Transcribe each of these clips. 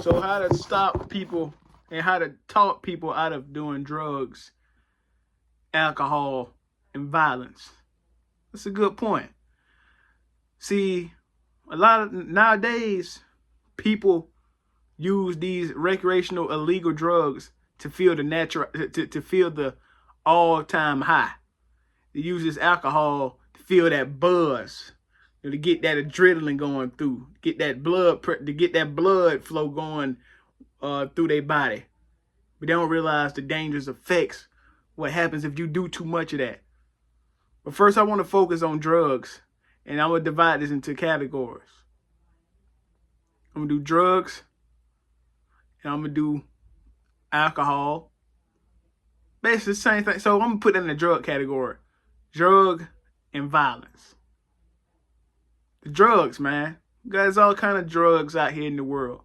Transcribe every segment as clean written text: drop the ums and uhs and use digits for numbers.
So how to stop people and how to talk people out of doing drugs, alcohol, and violence. That's a good point. See, a lot of nowadays, people use these recreational illegal drugs to feel the natural, to feel the all-time high. They use this alcohol to feel that buzz, to get that adrenaline going through, to get that blood flow going through their body. But they don't realize the dangerous effects, what happens if you do too much of that. But first I want to focus on drugs, and I'm going to divide this into categories. I'm going to do drugs, and I'm going to do alcohol. Basically the same thing. So I'm going to put it in the drug category. Drug and violence. The drugs, man. There's all kind of drugs out here in the world.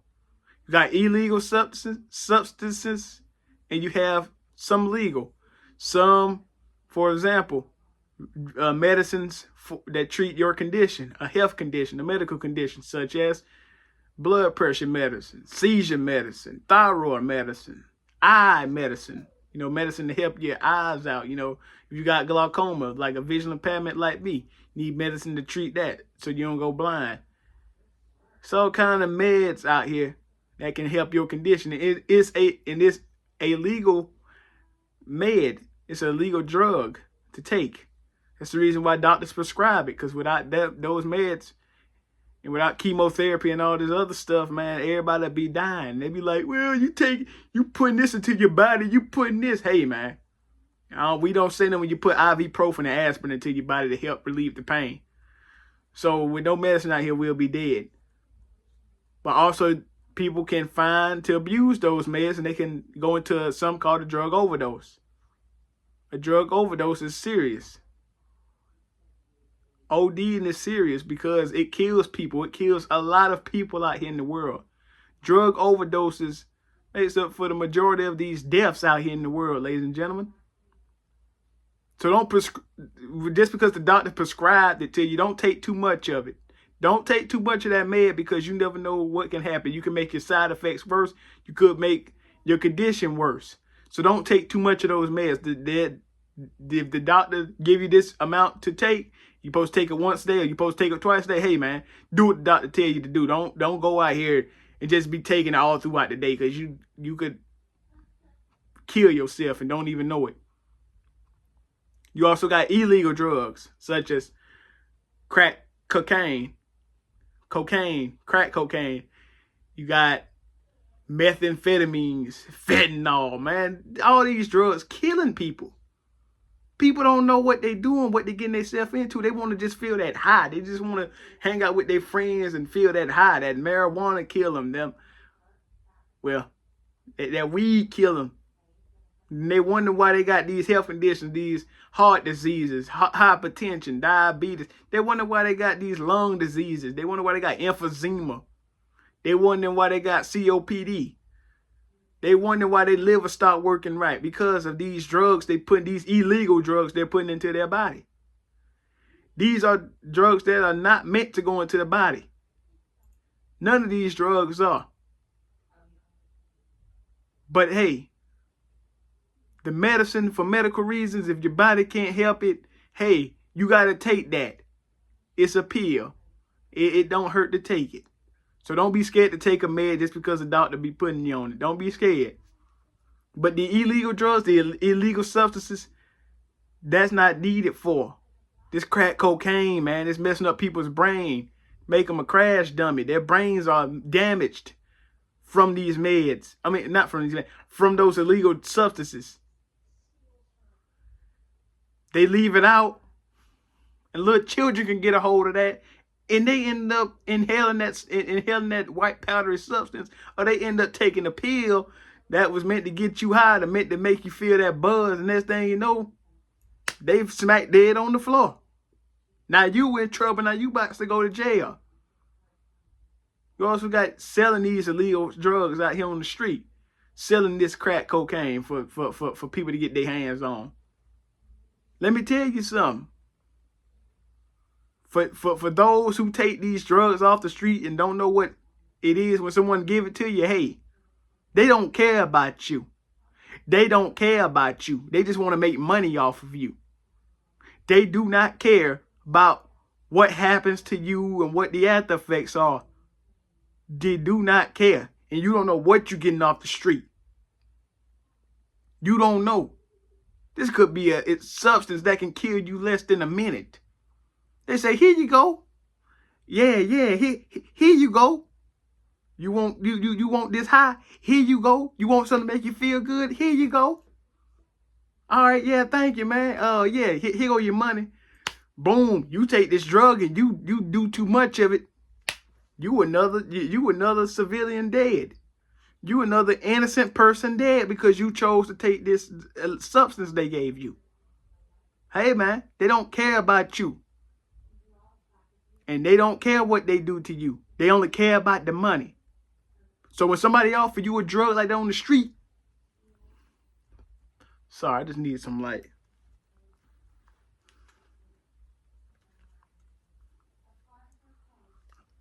You got illegal substances, and you have some legal. Some, for example, medicines that treat your condition, a health condition, a medical condition, such as blood pressure medicine, seizure medicine, thyroid medicine, eye medicine. Medicine to help your eyes out. If you got glaucoma, like a visual impairment like me, you need medicine to treat that so you don't go blind. So all kind of meds out here that can help your condition. It's a legal med. It's a legal drug to take. That's the reason why doctors prescribe it, because without those meds and without chemotherapy and all this other stuff, man, everybody be dying. They be like, well, you putting this into your body, you putting this. Hey, man, we don't say that when you put ibuprofen and aspirin into your body to help relieve the pain. So with no medicine out here, we'll be dead. But also, people can find to abuse those meds, and they can go into something called a drug overdose. A drug overdose is serious. ODing is serious because it kills people. It kills a lot of people out here in the world. Drug overdoses makes up for the majority of these deaths out here in the world, ladies and gentlemen. So just because the doctor prescribed it to you, don't take too much of it. Don't take too much of that med, because you never know what can happen. You can make your side effects worse. You could make your condition worse. So don't take too much of those meds. If the doctor give you this amount to take, you're supposed to take it once a day, or you're supposed to take it twice a day. Hey, man, do what the doctor tell you to do. Don't go out here and just be taking it all throughout the day, because you could kill yourself and don't even know it. You also got illegal drugs, such as crack cocaine. You got methamphetamines, fentanyl, man. All these drugs killing people. People don't know what they're doing, what they're getting themselves into. They want to just feel that high. They just want to hang out with their friends and feel that high. That marijuana kill them. That weed kill them. And they wonder why they got these health conditions, these heart diseases, hypertension, diabetes. They wonder why they got these lung diseases. They wonder why they got emphysema. They wonder why they got COPD. They wonder why their liver stopped working right, because of these drugs these illegal drugs they're putting into their body. These are drugs that are not meant to go into the body. None of these drugs are. But hey, the medicine, for medical reasons, if your body can't help it, hey, you got to take that. It's a pill. It don't hurt to take it. So don't be scared to take a med just because the doctor be putting you on it. Don't be scared. But the illegal drugs, the illegal substances, that's not needed for. This crack cocaine, man, it's messing up people's brain. Make them a crash dummy. Their brains are damaged from these meds. I mean, not from these meds, from those illegal substances. They leave it out, and little children can get a hold of that, and they end up inhaling that white powdery substance, or they end up taking a pill that was meant to get you high, meant to make you feel that buzz, and next thing you know, they've smacked dead on the floor. Now you in trouble. Now you about to go to jail. You also got selling these illegal drugs out here on the street, selling this crack cocaine for people to get their hands on. Let me tell you something. For those who take these drugs off the street and don't know what it is when someone give it to you, hey, they don't care about you. They don't care about you. They just want to make money off of you. They do not care about what happens to you and what the after effects are. They do not care. And you don't know what you're getting off the street. You don't know. This could be a substance that can kill you less than a minute. They say, here you go. Yeah, here you go. You want this high? Here you go. You want something to make you feel good? Here you go. All right, yeah, thank you, man. Yeah, here go your money. Boom, you take this drug and you do too much of it. You another civilian dead. You another innocent person dead because you chose to take this substance they gave you. Hey, man, they don't care about you. And they don't care what they do to you. They only care about the money. So when somebody offer you a drug like that on the street, sorry, I just need some light.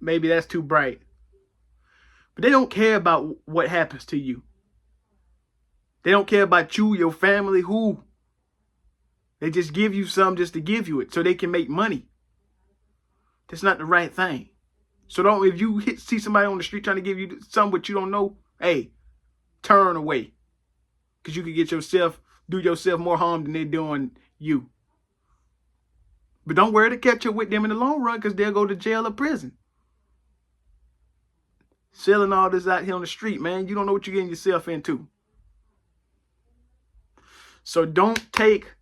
Maybe that's too bright. But they don't care about what happens to you. They don't care about you, your family, who. They just give you some just to give you it so they can make money. That's not the right thing. So don't, if you see somebody on the street trying to give you something but you don't know, hey, turn away. Because you can do yourself more harm than they're doing you. But don't worry to catch up with them in the long run because they'll go to jail or prison. Selling all this out here on the street, man. You don't know what you're getting yourself into. So don't take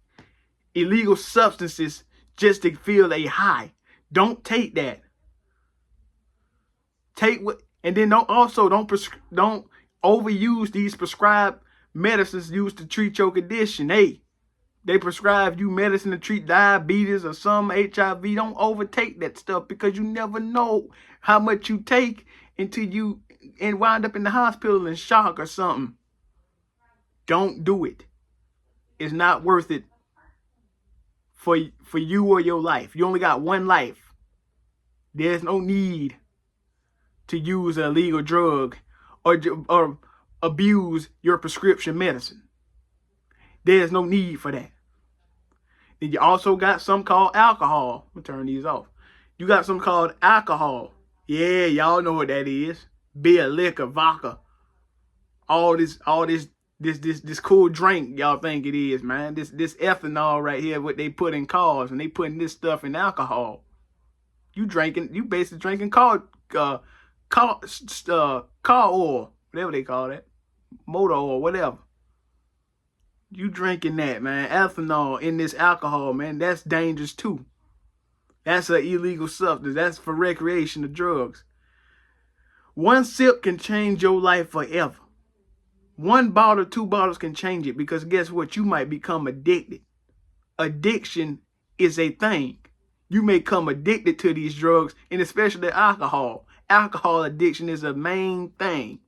illegal substances just to feel a high. Don't take that. Take what, and then don't overuse these prescribed medicines used to treat your condition. Hey, they prescribe you medicine to treat diabetes or some HIV. Don't overtake that stuff because you never know how much you take until you wind up in the hospital in shock or something. Don't do it. It's not worth it for you or your life. You only got one life. There's no need to use an illegal drug or abuse your prescription medicine. There's no need for that. Then you also got some called alcohol. I'm gonna turn these off. You got some called alcohol. Yeah, y'all know what that is. Beer, liquor, vodka. All this cool drink y'all think it is, man. This ethanol right here, what they put in cars, and they putting this stuff in alcohol. You basically drinking car oil, whatever they call that, motor oil, whatever. You drinking that, man. Ethanol in this alcohol, man. That's dangerous too. That's an illegal substance. That's for recreational drugs. One sip can change your life forever. One bottle, 2 bottles can change it because guess what? You might become addicted. Addiction is a thing. You may become addicted to these drugs and especially alcohol. Alcohol addiction is a main thing.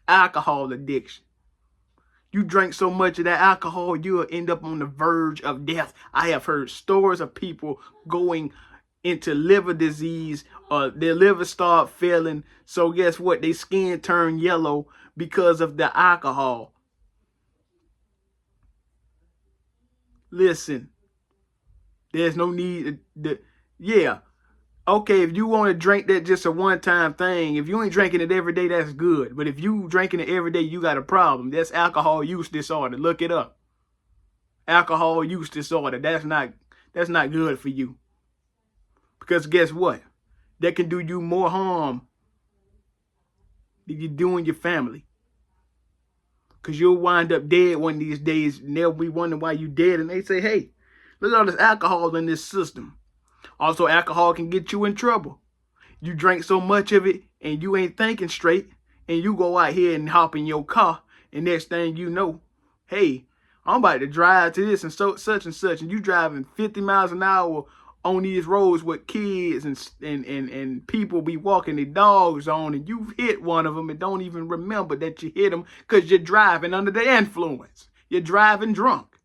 Alcohol addiction. You drink so much of that alcohol, you'll end up on the verge of death. I have heard stories of people going into liver disease, their liver start failing. So guess what? Their skin turn yellow because of the alcohol. Listen, there's no need yeah. Okay, if you want to drink that just a one-time thing, if you ain't drinking it every day, that's good. But if you drinking it every day, you got a problem. That's alcohol use disorder. Look it up. Alcohol use disorder. That's not good for you. Because guess what? That can do you more harm than you do in your family. Because you'll wind up dead one of these days, and they'll be wondering why you dead. And they say, hey, look at all this alcohol in this system. Also, alcohol can get you in trouble. You drink so much of it and you ain't thinking straight and you go out here and hop in your car and next thing you know, hey, I'm about to drive to this and such and such, and you driving 50 miles an hour on these roads with kids and people be walking their dogs on, and you've hit one of them and don't even remember that you hit them because you're driving under the influence. You're driving drunk.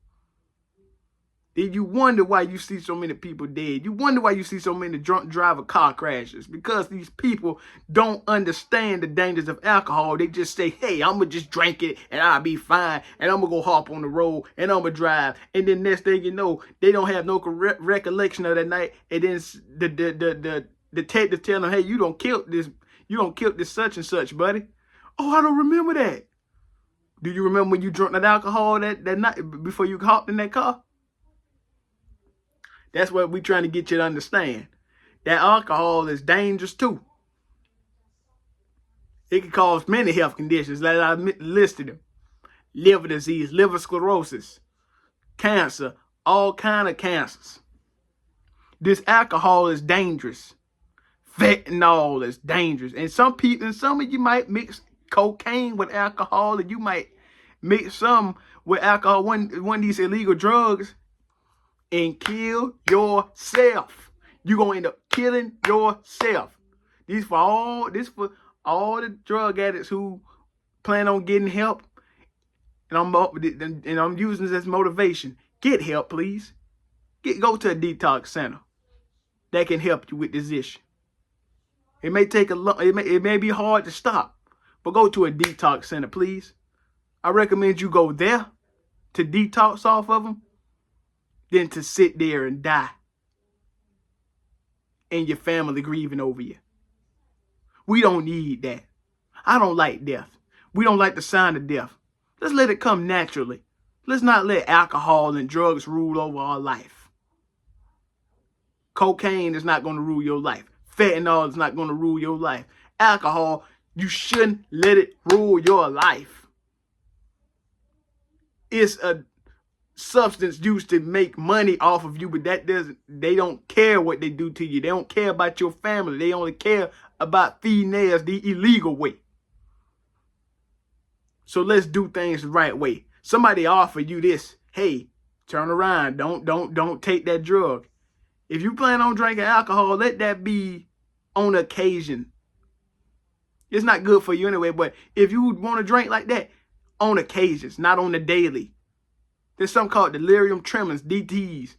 Then you wonder why you see so many people dead. You wonder why you see so many drunk driver car crashes. Because these people don't understand the dangers of alcohol. They just say, hey, I'm going to just drink it and I'll be fine. And I'm going to go hop on the road and I'm going to drive. And then next thing you know, they don't have no recollection of that night. And then the detective tell them, hey, you don't kill this such and such, buddy. Oh, I don't remember that. Do you remember when you drank that alcohol that night before you hopped in that car? That's what we're trying to get you to understand. That alcohol is dangerous too. It can cause many health conditions, like I listed them. Liver disease, liver sclerosis, cancer, all kind of cancers. This alcohol is dangerous. Fentanyl is dangerous. And some of you might mix cocaine with alcohol, and you might mix some with alcohol, one of these illegal drugs, and kill yourself. You're gonna end up killing yourself. This for all the drug addicts who plan on getting help. And I'm using this as motivation. Get help, please. Go to a detox center that can help you with this issue. It may take it may be hard to stop, but go to a detox center, please. I recommend you go there to detox off of them than to sit there and die and your family grieving over you. We don't need that. I don't like death. We don't like the sound of death. Let's let it come naturally. Let's not let alcohol and drugs rule over our life. Cocaine is not going to rule your life. Fentanyl is not going to rule your life. Alcohol, you shouldn't let it rule your life. It's a substance used to make money off of you, but they don't care what they do to you. They don't care about your family. They only care about feeding theirs the illegal way. So let's do things the right way. Somebody offer you this, hey, turn around, don't take that drug. If you plan on drinking alcohol, let that be on occasion. It's not good for you anyway, but if you want to drink like that, on occasions, not on the daily. There's something called delirium tremens, DTs.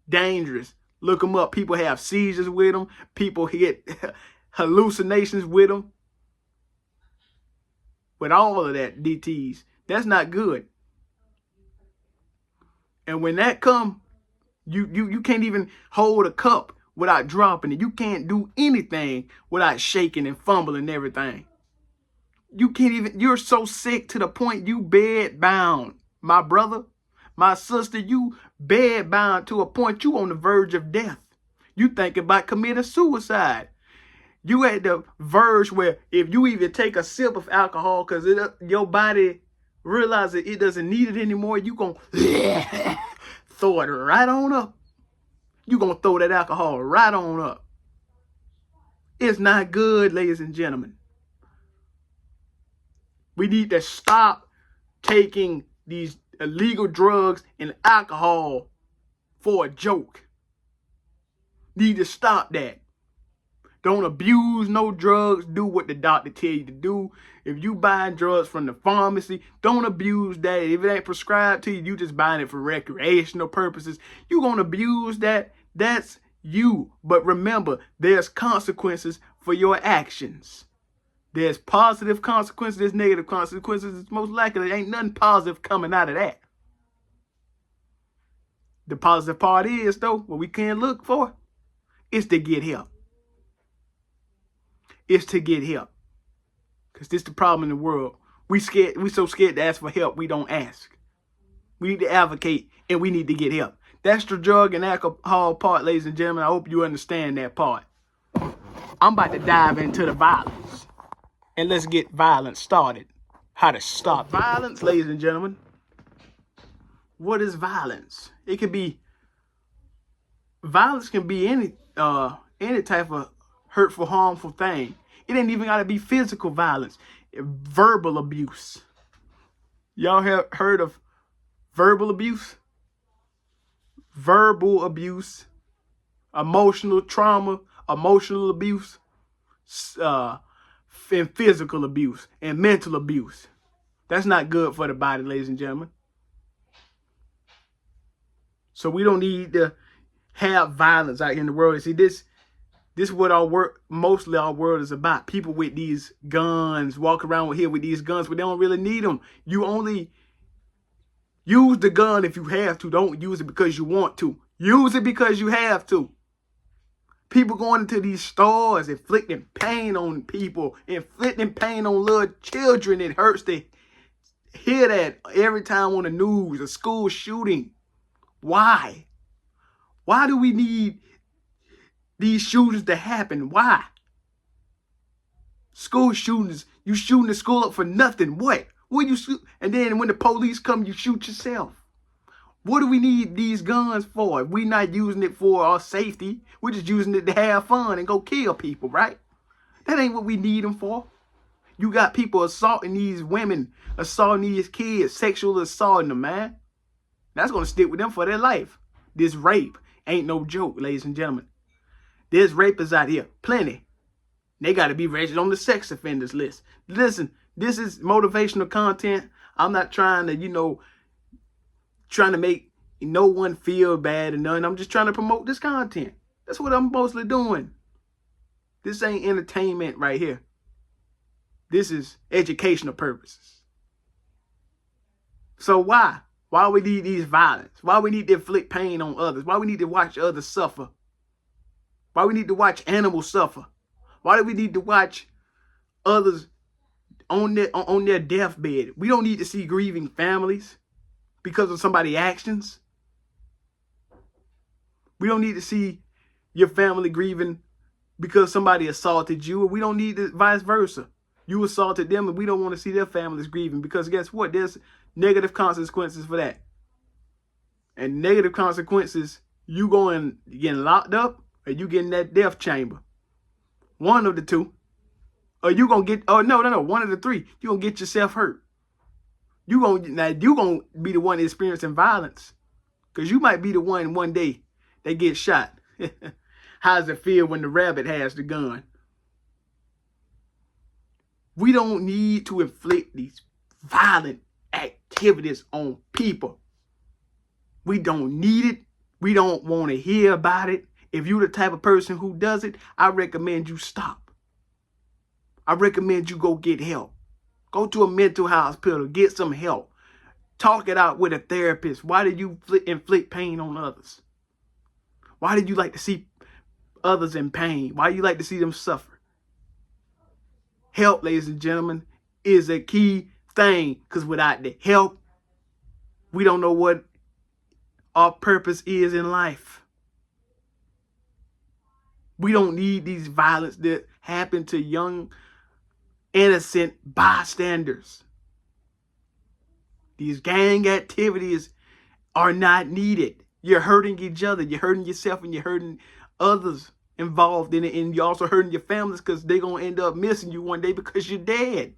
Dangerous. Look them up. People have seizures with them. People get hallucinations with them. With all of that, DTs. That's not good. And when that come, you can't even hold a cup without dropping it. You can't do anything without shaking and fumbling everything. You can't even, you're so sick to the point you bed bound. My brother, my sister, you bed bound to a point you on the verge of death. You think about committing suicide. You at the verge where if you even take a sip of alcohol because your body realizes it doesn't need it anymore, you going to throw it right on up. You going to throw that alcohol right on up. It's not good, ladies and gentlemen. We need to stop taking these illegal drugs and alcohol for a joke. Need to stop that. Don't abuse no drugs. Do what the doctor tell you to do. If you buying drugs from the pharmacy, don't abuse that. If it ain't prescribed to you, you just buying it for recreational purposes. You gonna abuse that, that's you. But remember, there's consequences for your actions. There's positive consequences, there's negative consequences. It's most likely there ain't nothing positive coming out of that. The positive part is, though, what we can look for is to get help. It's to get help. Because this is the problem in the world. We so scared to ask for help, we don't ask. We need to advocate, and we need to get help. That's the drug and alcohol part, ladies and gentlemen. I hope you understand that part. I'm about to dive into the violence. And let's get violence started. How to stop violence, ladies and gentlemen. What is violence? It could be, violence can be any type of hurtful, harmful thing. It ain't even got to be physical violence. Verbal abuse. Y'all have heard of verbal abuse? Verbal abuse, emotional trauma, emotional abuse, and physical abuse, and mental abuse. That's not good for the body, ladies and gentlemen. So we don't need to have violence out here in the world. See, this is what mostly our world is about. People with these guns, walk around here with these guns, but they don't really need them. You only use the gun if you have to. Don't use it because you want to. Use it because you have to. People going into these stores, inflicting pain on people, inflicting pain on little children. It hurts to hear that every time on the news, a school shooting. Why? Why do we need these shootings to happen? Why? School shootings, you shooting the school up for nothing. What? What you shoot? And then when the police come, you shoot yourself. What do we need these guns for? If we're not using it for our safety, we're just using it to have fun and go kill people, right? That ain't what we need them for. You got people assaulting these women, assaulting these kids, sexually assaulting them, man. That's going to stick with them for their life. This rape ain't no joke, ladies and gentlemen. There's rapists out here, plenty. They got to be registered on the sex offenders list. Listen, this is motivational content. I'm not trying to, trying to make no one feel bad or nothing. I'm just trying to promote this content. That's what I'm mostly doing. This ain't entertainment right here. This is educational purposes. So why? Why we need these violence? Why we need to inflict pain on others? Why we need to watch others suffer? Why we need to watch animals suffer? Why do we need to watch others on their deathbed? We don't need to see grieving families because of somebody's actions. We don't need to see your family grieving because somebody assaulted you. We don't need to, vice versa. You assaulted them and we don't want to see their families grieving because guess what? There's negative consequences for that. And negative consequences, you getting locked up or you getting that death chamber. One of the two. Or you going to get, no, one of the three. You going to get yourself hurt. You going to be the one experiencing violence. Because you might be the one day that gets shot. How does it feel when the rabbit has the gun? We don't need to inflict these violent activities on people. We don't need it. We don't want to hear about it. If you're the type of person who does it, I recommend you stop. I recommend you go get help. Go to a mental hospital, get some help. Talk it out with a therapist. Why did you inflict pain on others? Why did you like to see others in pain? Why do you like to see them suffer? Help, ladies and gentlemen, is a key thing. Because without the help, we don't know what our purpose is in life. We don't need these violence that happen to young, innocent bystanders. These gang activities are not needed. You're hurting each other. You're hurting yourself and you're hurting others involved in it. And you're also hurting your families because they're going to end up missing you one day because you're dead.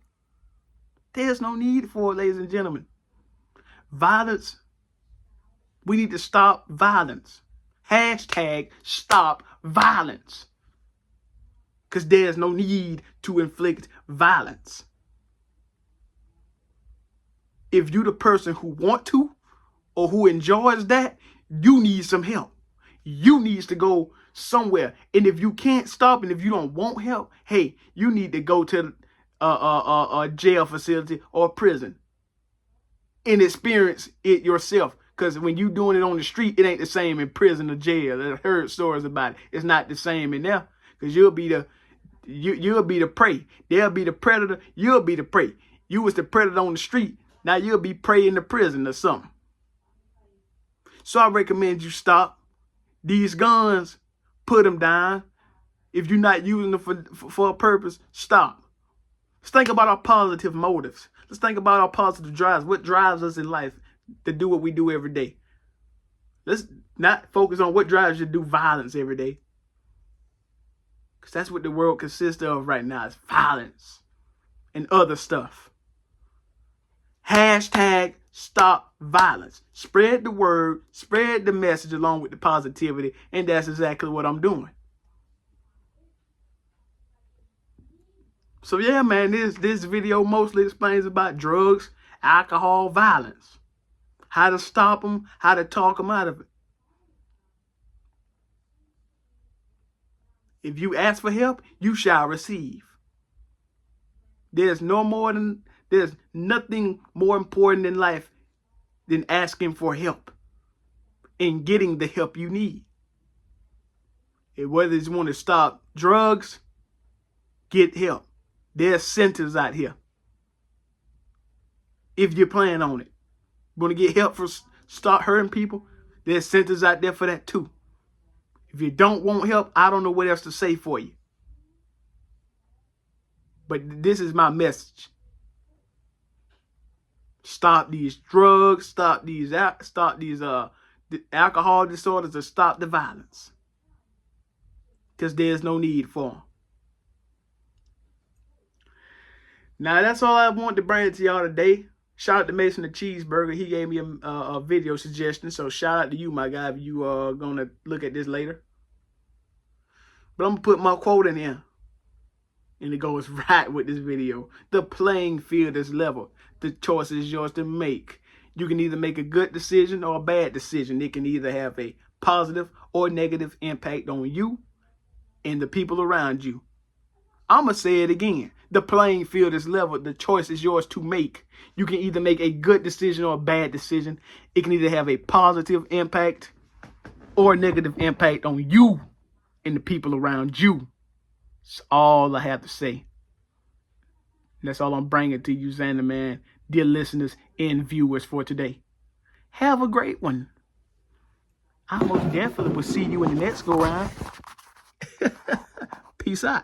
There's no need for it, ladies and gentlemen. Violence. We need to stop violence. Hashtag stop violence. Because there's no need to inflict violence. If you're the person who want to or who enjoys that, you need some help. You need to go somewhere. And if you can't stop and if you don't want help, hey, you need to go to a jail facility or a prison and experience it yourself. Because when you doing it on the street, it ain't the same in prison or jail. I've heard stories about it. It's not the same in there. Because you'll be the prey. They'll be the predator. You'll be the prey. You was the predator on the street. Now you'll be prey in the prison or something. So I recommend you stop. These guns, put them down. If you're not using them for a purpose, stop. Let's think about our positive motives. Let's think about our positive drives. What drives us in life to do what we do every day? Let's not focus on what drives you to do violence every day. Because that's what the world consists of right now, is violence and other stuff. Hashtag stop violence. Spread the word, spread the message along with the positivity, and that's exactly what I'm doing. So yeah, man, this video mostly explains about drugs, alcohol, violence. How to stop them, how to talk them out of it. If you ask for help, you shall receive. There's nothing more important in life than asking for help and getting the help you need. And whether you want to stop drugs, get help. There's centers out here. If you plan on it. Want to get help for start hurting people? There's centers out there for that too. If you don't want help, I don't know what else to say for you. But this is my message. Stop these drugs, stop these alcohol disorders, and stop the violence. Because there's no need for them. Now, that's all I want to bring to y'all today. Shout out to Mason the Cheeseburger. He gave me a video suggestion. So shout out to you, my guy, if you are going to look at this later. But I'm going to put my quote in here. And it goes right with this video. The playing field is level. The choice is yours to make. You can either make a good decision or a bad decision. It can either have a positive or negative impact on you and the people around you. I'm going to say it again. The playing field is level. The choice is yours to make. You can either make a good decision or a bad decision. It can either have a positive impact or a negative impact on you and the people around you. That's all I have to say. That's all I'm bringing to you, Xander, man. Dear listeners and viewers for today. Have a great one. I most definitely will see you in the next go round. Peace out.